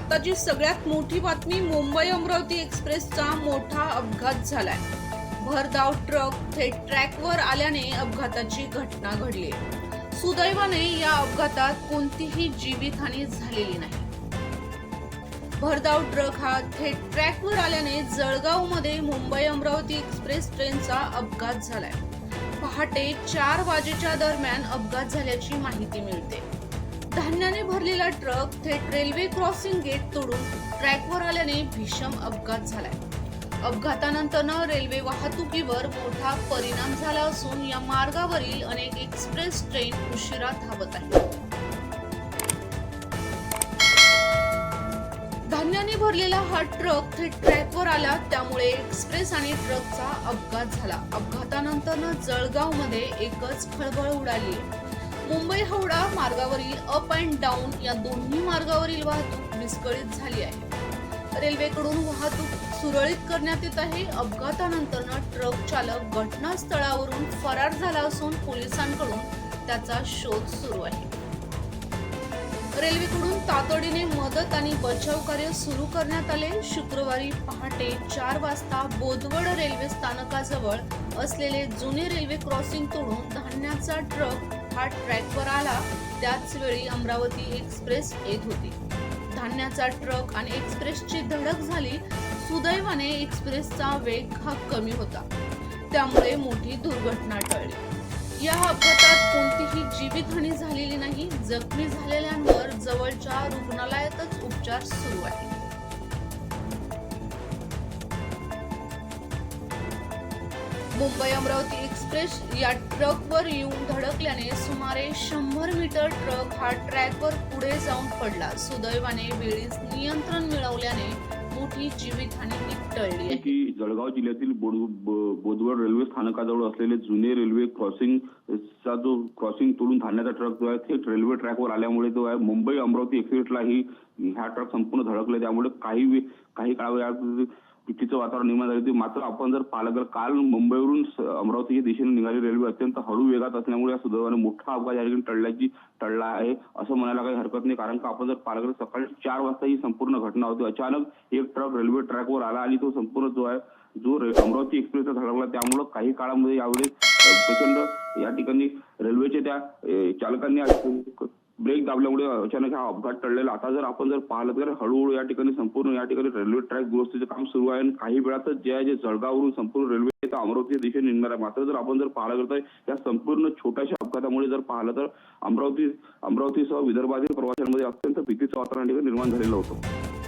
आताची सगळ्यात मोठी बातमी मुंबई अमरावती एक्सप्रेसचा मोठा अपघात झालाय। भरधाव ट्रक थेट ट्रॅकवर आल्याने अपघाताची घटना घडली। सुदैवाने या अपघातात कोणतीही जीवितहानी झालेली नाही। भरधाव ट्रक हा थेट ट्रॅकवर आल्याने जळगावमध्ये मुंबई अमरावती एक्सप्रेस ट्रेनचा अपघात झालाय। पहाटे 4 वाजेच्या दरम्यान अपघात झाल्याची माहिती मिळते। धान्याने भरलेला ट्रक थेट रेल्वे क्रॉसिंग गेट तोडून ट्रॅकवर आल्याने भीषण अपघात झालाय। अपघातानंतर रेल्वे वाहतुकीवर मोठा परिणाम झाला असून या मार्गावरील अनेक एक्सप्रेस ट्रेन उशिरा धावत आहेत। धान्याने भरलेला हा ट्रक थेट ट्रॅकवर आला, त्यामुळे एक्सप्रेस आणि ट्रकचा अपघात झाला। अपघातानंतर जळगावमध्ये एकच खळबळ उडाली आहे। मुंबई हावडा मार्गावरील अप अँड डाऊन या दोन्ही मार्गावरील वाहतूक विस्कळीत झाली आहे। रेल्वेकडून वाहतूक सुरळीत करण्यात येत आहे। अपघातानंतर ट्रक चालक घटनास्थळावरून फरार झाला असून पोलिसांकडून त्याचा शोध सुरू आहे। रेल्वेकडून तातडीने मदत आणि बचाव कार्य सुरू करण्यात आले। शुक्रवारी पहाटे 4 वाजता बोदवड रेल्वे स्थानकाजवळ असलेले जुने रेल्वे क्रॉसिंग तोडून धान्याचा ट्रक हा ट्रॅकवर आला। त्याच वेळी अमरावती एक्सप्रेस येत होती। धान्याचा ट्रक आणि एक्सप्रेसची धडक झाली। सुदैवाने एक्सप्रेसचा वेग हा कमी होता, त्यामुळे मोठी दुर्घटना टळली। या अपघातात कोणतीही जीवितहानी झालेली नाही। जखमी झालेल्यांवर जवळच्या रुग्णालयातच उपचार सुरू आहेत। मुंबई अमरावती एक्सप्रेस या ट्रकवर येऊन धडकल्याने सुमारे 100 मीटर ट्रक हा ट्रॅकवर पुढे जाऊन पडला। सुदैवाने वेळीच नियंत्रण मिळवल्याने मोठी जीवितहानी टळली आहे। की जळगाव जिल्ह्यातील बोदवड रेल्वे स्थानकाजवळ असलेले जुने रेल्वे क्रॉसिंगचा जो क्रॉसिंग तोडून धान्याचा ट्रक जो आहे थेट रेल्वे ट्रॅकवर आल्यामुळे जो आहे मुंबई अमरावती एक्सप्रेसलाही ह्या ट्रक संपूर्ण धडकले। त्यामुळे काही काळ भीतीचं वातावरण निर्माण झाले। मात्र आपण जर पाहिलं तर काल मुंबईवरून अमरावतीच्या दिशेने निघाली रेल्वे अत्यंत हळू वेगात असल्यामुळे या सुदैवाने मोठा अपघात या ठिकाणी टळला आहे असं म्हणायला काही हरकत नाही। कारण का आपण जर पाहिलं तर सकाळी 4 वाजता ही संपूर्ण घटना होती। अचानक एक ट्रक रेल्वे ट्रॅकवर आला आणि तो संपूर्ण जो आहे अमरावती एक्सप्रेसचा धडकला। त्यामुळे काही काळामध्ये यावेळेस प्रचंड या ठिकाणी रेल्वेच्या त्या चालकांनी ब्रेक दाबल्यामुळे अचानक हा अपघात टळलेला। आता जर आपण पाहिलं तर हळूहळू या ठिकाणी संपूर्ण या ठिकाणी रेल्वे ट्रॅक दुरुस्तीचे काम सुरू आहे आणि काही वेळातच जे जळगाववरून संपूर्ण रेल्वे अमरावतीच्या दिशेने निघणार आहे। मात्र जर आपण पाहिलं तर या संपूर्ण छोट्याशा अपघातामुळे जर पाहिलं तर अमरावतीसह विदर्भातील प्रवाशांमध्ये अत्यंत भीतीचं वातावरण निर्माण झालेलं होतं।